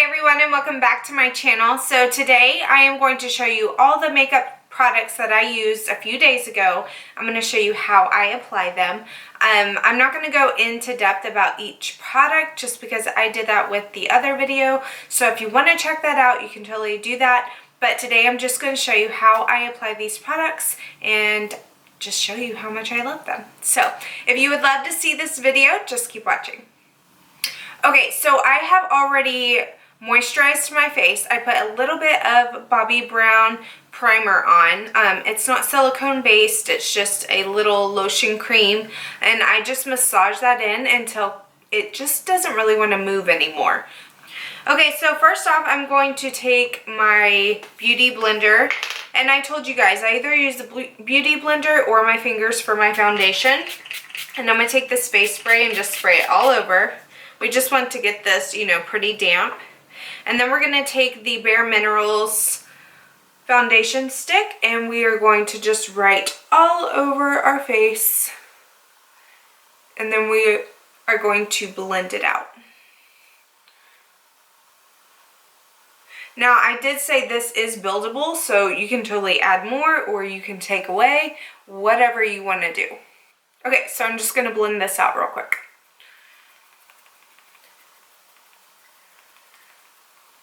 Hi everyone and welcome back to my channel. So today I am going to show you all the makeup products that I used a few days ago. I'm going to show you how I apply them. I'm not going to go into depth about each product just because I did that with the other video. So if you want to check that out, you can totally do that. But today I'm just going to show you how I apply these products and just show you how much I love them. So if you would love to see this video, just keep watching. Okay, so I have already moisturized my face. I put a little bit of Bobbi Brown primer on. It's not silicone based, it's just a little lotion cream, and I just massage that in until it just doesn't really want to move anymore. Okay, so first off, I'm going to take my beauty blender, and I told you guys I either use the beauty blender or my fingers for my foundation, and I'm going to take this face spray and just spray it all over. We just want to get this, pretty damp. And then we're going to take the Bare Minerals foundation stick and we are going to just write all over our face. And then we are going to blend it out. Now, I did say this is buildable, so you can totally add more or you can take away, whatever you want to do. Okay, so I'm just going to blend this out real quick.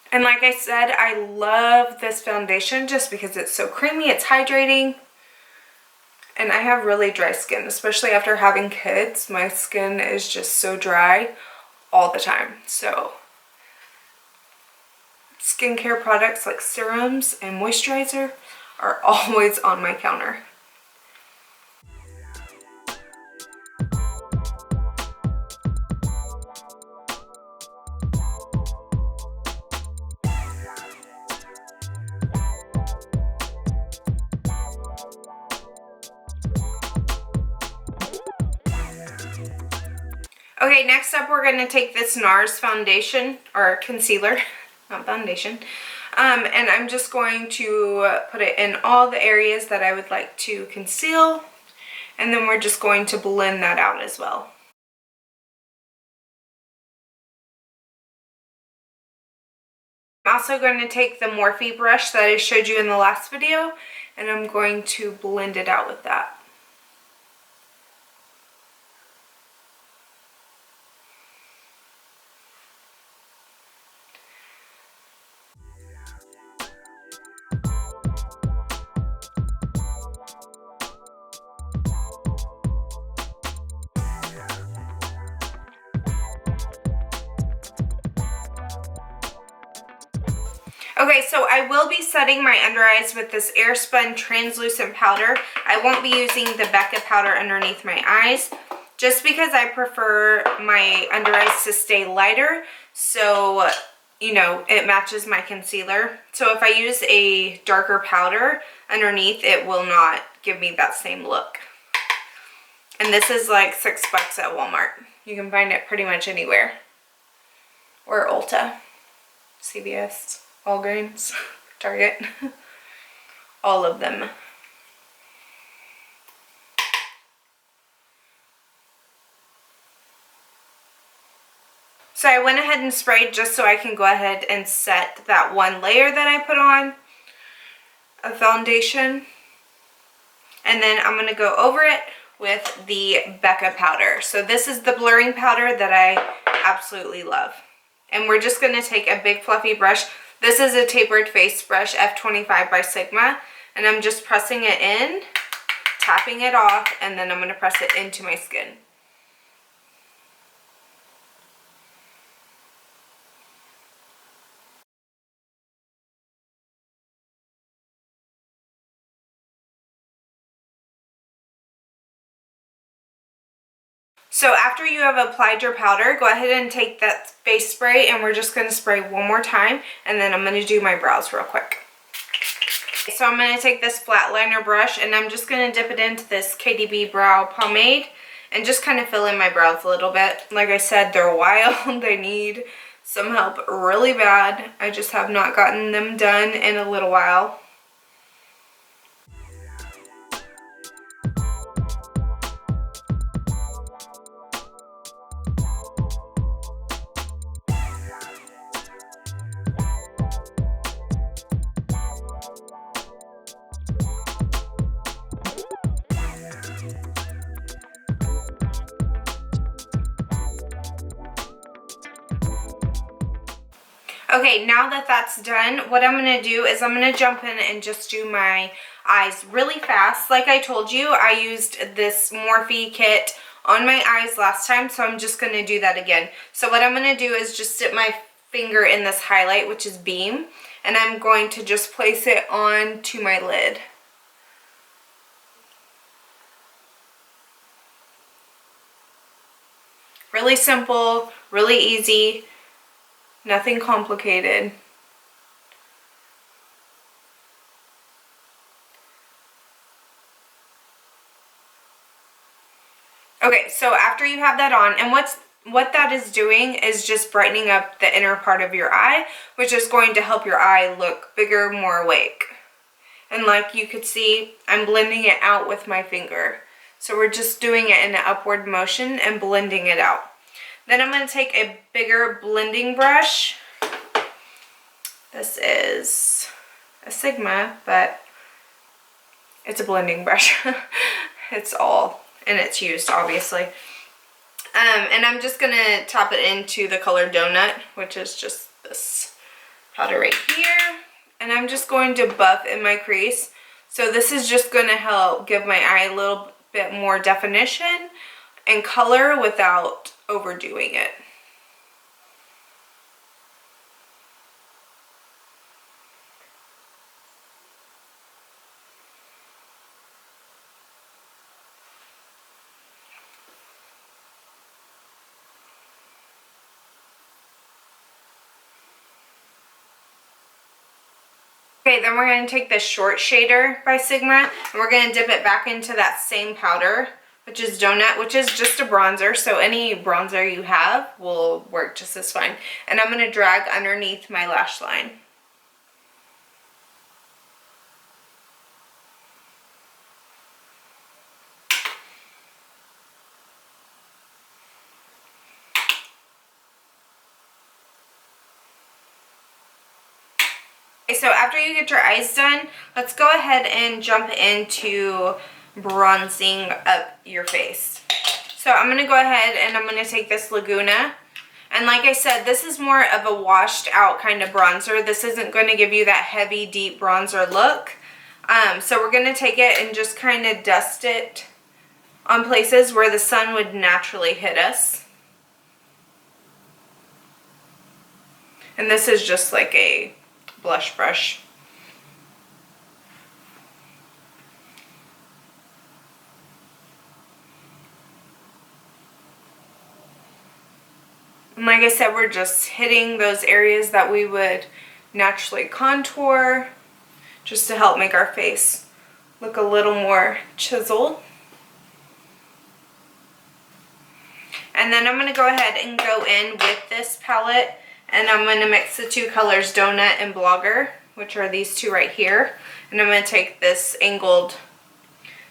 And like I said, I love this foundation just because it's so creamy, it's hydrating, and I have really dry skin, especially after having kids. My skin is just so dry all the time. So skincare products like serums and moisturizer are always on my counter. Okay, next up we're going to take this NARS foundation, or concealer, not foundation, and I'm just going to put it in all the areas that I would like to conceal, and then we're just going to blend that out as well. I'm also going to take the Morphe brush that I showed you in the last video, and I'm going to blend it out with that. Okay, so I will be setting my under eyes with this Airspun translucent powder. I won't be using the Becca powder underneath my eyes just because I prefer my under eyes to stay lighter, so it matches my concealer. So if I use a darker powder underneath, it will not give me that same look. And this is like $6 at Walmart. You can find it pretty much anywhere. Or Ulta, CVS. Walgreens, Target, all of them. So I went ahead and sprayed just so I can go ahead and set that one layer that I put on of foundation. And then I'm going to go over it with the Becca powder. So this is the blurring powder that I absolutely love. And we're just going to take a big fluffy brush. This is a tapered face brush, F25 by Sigma, and I'm just pressing it in, tapping it off, and then I'm going to press it into my skin. So after you have applied your powder, go ahead and take that face spray, and we're just going to spray one more time, and then I'm going to do my brows real quick. So I'm going to take this flat liner brush, and I'm just going to dip it into this KDB brow pomade and just kind of fill in my brows a little bit. Like I said, they're wild. They need some help really bad. I just have not gotten them done in a little while. Okay, now that that's done, what I'm going to do is I'm going to jump in and just do my eyes really fast. Like I told you, I used this Morphe kit on my eyes last time, so I'm just going to do that again. So what I'm going to do is just dip my finger in this highlight, which is Beam, and I'm going to just place it onto my lid. Really simple, really easy, nothing complicated. Okay, so after you have that on, and what that is doing is just brightening up the inner part of your eye, which is going to help your eye look bigger, more awake. And like you could see, I'm blending it out with my finger. So we're just doing it in an upward motion and blending it out. Then I'm going to take a bigger blending brush. This is a Sigma, but it's a blending brush. It's all, and it's used, obviously. And I'm just going to top it into the color Donut, which is just this powder right here. And I'm just going to buff in my crease. So this is just going to help give my eye a little bit more definition and color without overdoing it. Okay, then we're going to take the Short Shader by Sigma, and we're going to dip it back into that same powder, which is Donut, which is just a bronzer, so any bronzer you have will work just as fine. And I'm going to drag underneath my lash line. Okay, so after you get your eyes done, let's go ahead and jump into bronzing up your face. So I'm going to go ahead and I'm going to take this Laguna. And like I said, this is more of a washed out kind of bronzer. This isn't going to give you that heavy, deep bronzer look. So we're going to take it and just kind of dust it on places where the sun would naturally hit us. And this is just like a blush brush. And like I said, we're just hitting those areas that we would naturally contour just to help make our face look a little more chiseled. And then I'm going to go ahead and go in with this palette, and I'm going to mix the two colors Donut and Blogger, which are these two right here. And I'm going to take this angled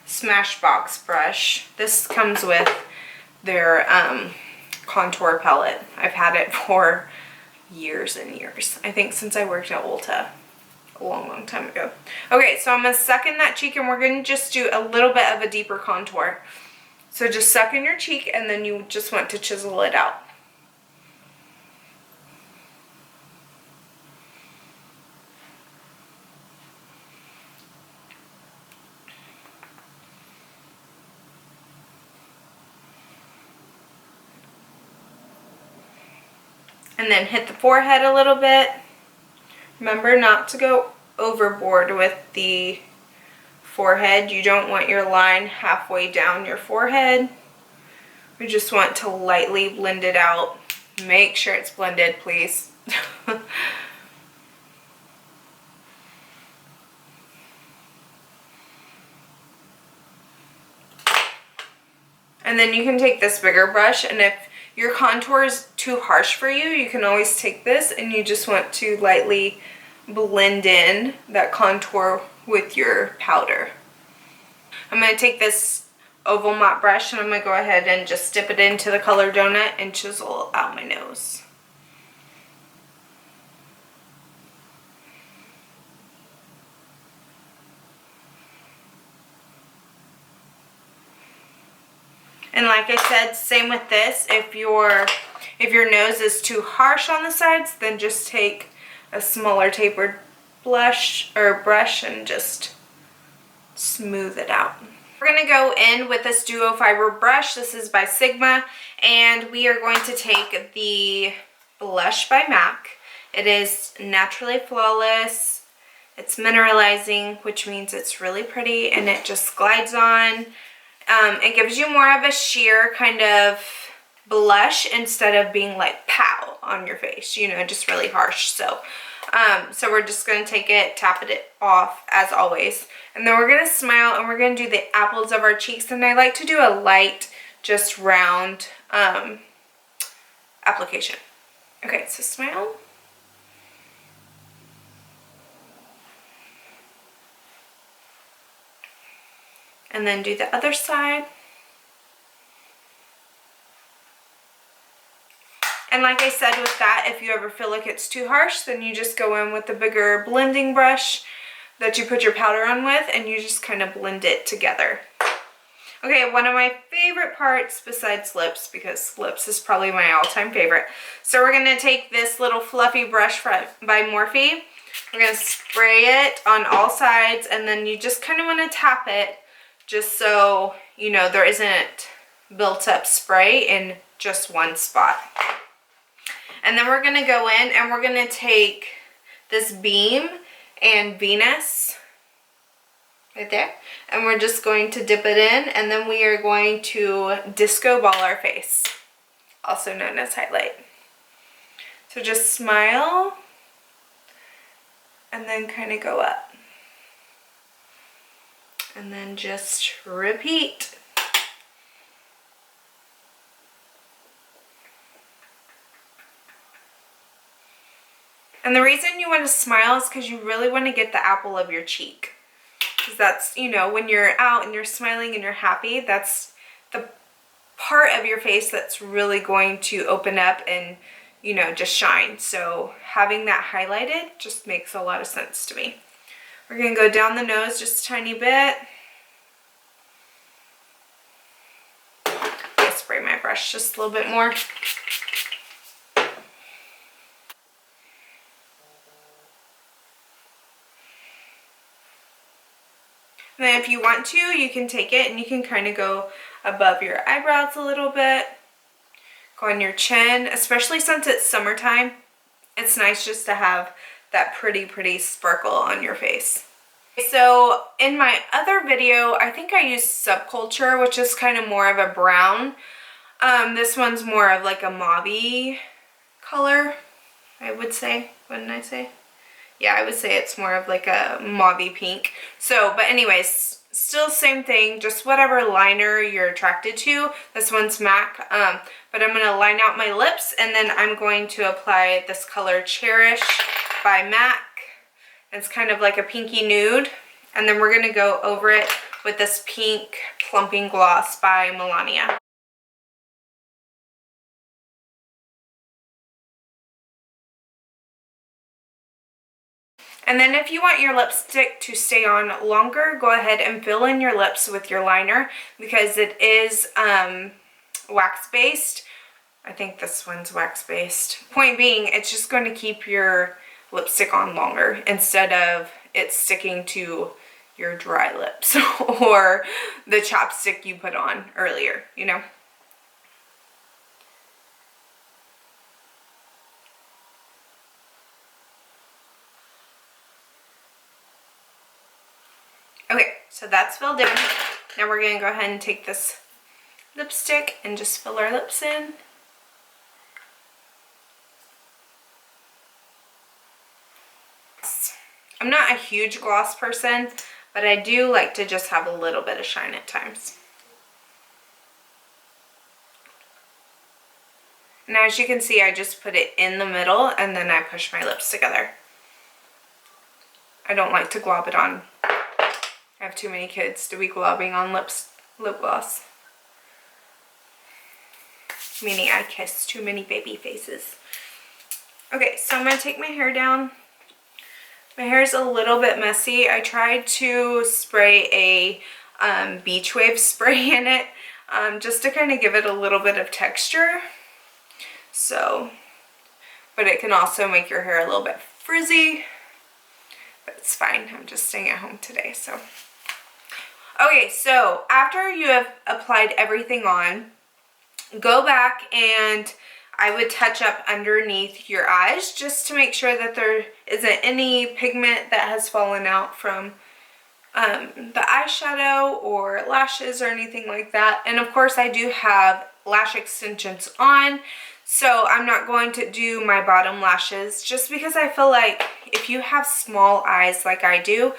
Smashbox brush. This comes with their contour palette. I've had it for years and years. I think since I worked at Ulta a long time ago. Okay, so I'm going to suck in that cheek, and we're going to just do a little bit of a deeper contour. So just suck in your cheek, and then you just want to chisel it out. And then hit the forehead a little bit. Remember not to go overboard with the forehead. You don't want your line halfway down your forehead. We just want to lightly blend it out. Make sure it's blended, please. And then you can take this bigger brush, and if your contour is too harsh for you, you can always take this and you just want to lightly blend in that contour with your powder. I'm going to take this oval mop brush, and I'm going to go ahead and just dip it into the color Donut and chisel out my nose. And like I said, same with this. If your If your nose is too harsh on the sides, then just take a smaller tapered brush and just smooth it out. We're going to go in with this duo fiber brush. This is by Sigma, and we are going to take the blush by MAC. It is Naturally Flawless. It's mineralizing, which means it's really pretty, and it just glides on. It gives you more of a sheer kind of blush instead of being like pow on your face, you know, just really harsh. So we're just going to take it, tap it off as always. And then we're going to smile, and we're going to do the apples of our cheeks. And I like to do a light, just round application. Okay, so smile. And then do the other side. And like I said with that, if you ever feel like it's too harsh, then you just go in with the bigger blending brush that you put your powder on with, and you just kind of blend it together. Okay, one of my favorite parts besides lips, because lips is probably my all-time favorite. So we're going to take this little fluffy brush by Morphe. We're going to spray it on all sides, and then you just kind of want to tap it just so, you know, there isn't built up spray in just one spot. And then we're going to go in and we're going to take this Beam and Venus right there, and we're just going to dip it in, and then we are going to disco ball our face, also known as highlight. So just smile and then kind of go up. And then just repeat. And the reason you want to smile is because you really want to get the apple of your cheek. Because that's, you know, when you're out and you're smiling and you're happy, that's the part of your face that's really going to open up and, you know, just shine. So having that highlighted just makes a lot of sense to me. We're going to go down the nose just a tiny bit. I spray my brush just a little bit more. And then if you want to, you can take it and you can kind of go above your eyebrows a little bit. Go on your chin, especially since it's summertime. It's nice just to have that pretty sparkle on your face. So in my other video, I think I used Subculture, which is kind of more of a brown. This one's more of like a mauve-y color, I would say. Wouldn't I say? Yeah, I would say it's more of like a mauve pink. So, but anyways, still same thing, just whatever liner you're attracted to. This one's MAC, but I'm going to line out my lips, and then I'm going to apply this color Cherish by MAC. It's kind of like a pinky nude, and then we're going to go over it with this pink plumping gloss by Melania. And then if you want your lipstick to stay on longer, go ahead and fill in your lips with your liner, because it is wax-based. I think this one's wax-based. Point being, it's just going to keep your lipstick on longer instead of it sticking to your dry lips or the chapstick you put on earlier, you know? Okay, so that's filled in. Now we're going to go ahead and take this lipstick and just fill our lips in. I'm not a huge gloss person, but I do like to just have a little bit of shine at times. And as you can see, I just put it in the middle and then I push my lips together. I don't like to glob it on. I have too many kids to be globbing on lip gloss. Meaning I kiss too many baby faces. Okay, so I'm going to take my hair down. My hair is a little bit messy. I tried to spray a beach wave spray in it just to kind of give it a little bit of texture. So, but it can also make your hair a little bit frizzy, but it's fine. I'm just staying at home today, so. Okay, so after you have applied everything on, go back and I would touch up underneath your eyes just to make sure that there isn't any pigment that has fallen out from the eyeshadow or lashes or anything like that. And of course I do have lash extensions on, so I'm not going to do my bottom lashes just because I feel like if you have small eyes like I do,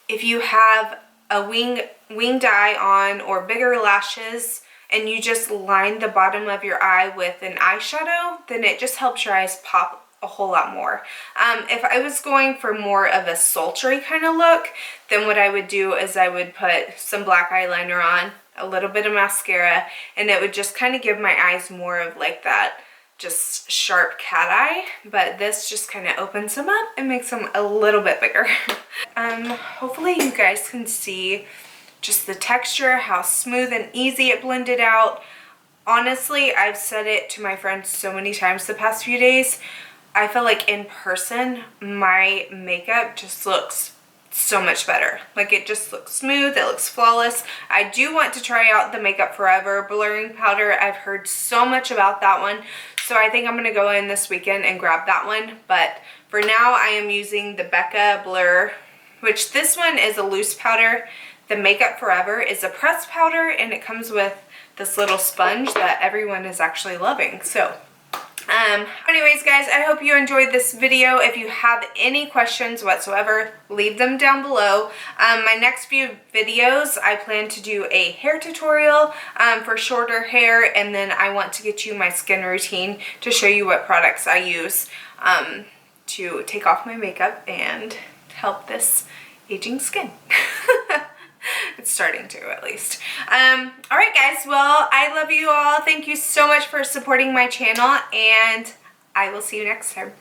if you have a winged eye on or bigger lashes and you just line the bottom of your eye with an eyeshadow, then it just helps your eyes pop a whole lot more. If I was going for more of a sultry kind of look, then what I would do is I would put some black eyeliner on, a little bit of mascara, and it would just kind of give my eyes more of like that just sharp cat eye, but this just kind of opens them up and makes them a little bit bigger. Hopefully you guys can see just the texture, how smooth and easy it blended out. Honestly, I've said it to my friends so many times the past few days, I feel like in person, my makeup just looks so much better. Like it just looks smooth, it looks flawless. I do want to try out the Makeup Forever blurring powder. I've heard so much about that one, so I think I'm gonna go in this weekend and grab that one. But for now, I am using the Becca Blur, which this one is a loose powder. The Makeup Forever is a pressed powder, and it comes with this little sponge that everyone is actually loving. So anyways guys, I hope you enjoyed this video. If you have any questions whatsoever, leave them down below. My next few videos, I plan to do a hair tutorial for shorter hair, and then I want to get you my skin routine to show you what products I use to take off my makeup and help this aging skin. It's starting to, at least. Alright guys, well, I love you all. Thank you so much for supporting my channel, and I will see you next time.